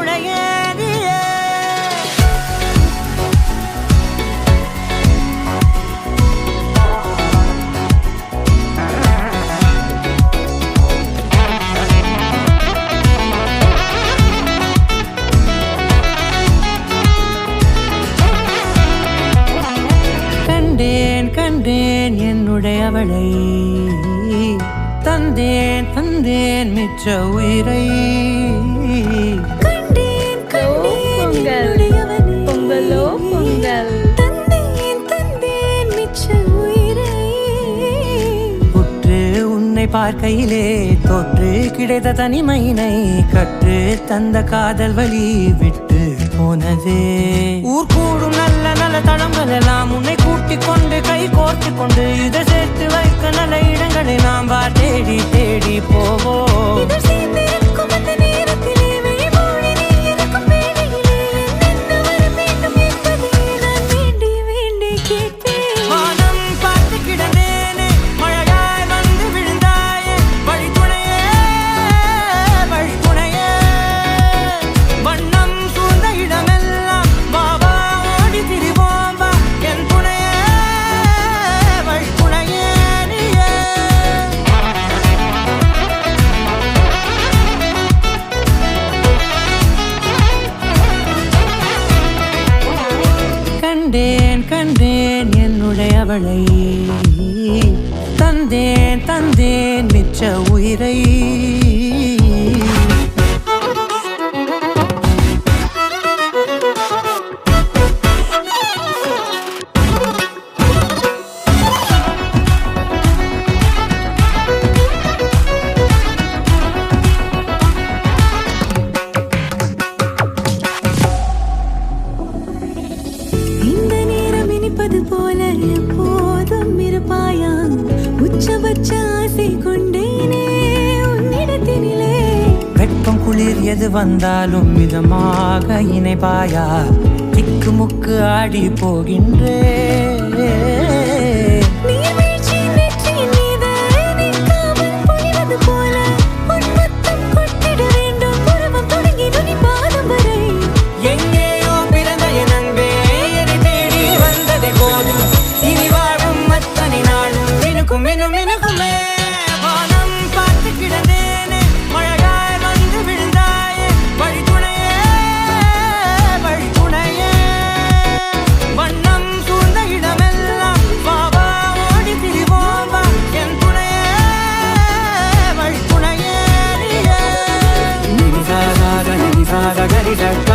துணையே நீயே. கண்டேன் கண்டேன் என்னுடையவளை, தந்தேன் தந்தேன் மிச்ச உயிரை. கண்டேன் கண்டேன் என்னுடையவளை, பொங்கலோ பொங்கல், தந்தேன் தந்தேன் மிச்ச உயிரை. உற்று உன்னை பார்க்கையிலே தோற்று கிடைத்த தனிமையினை கற்று தந்த காதல் வழி விட்டு போனதே. ஊர் கூடும் நல்ல நல்ல தளங்கள் எல்லாம் உன்னை கூட்டிக் கொண்டு கை கோர்த்து கொண்டு இதை சேர்த்து வைக்க நல்ல இடங்களை நாம் தேடி தேடி போவோம். கண்டேன் கண்டேன் என்னுடையவளை, தந்தேன் தந்தேன் மிச்ச உயிரை. போல எப்போதும் இருப்பாயா, உச்சபட்ச ஆசை கொண்டேனே உன்னிடத்தினிலே. வெட்கம் குளிர் எது வந்தாலும் மிதமாக இணைப்பாயா, திக்கு முக்கு ஆடி போகின்றே. Gari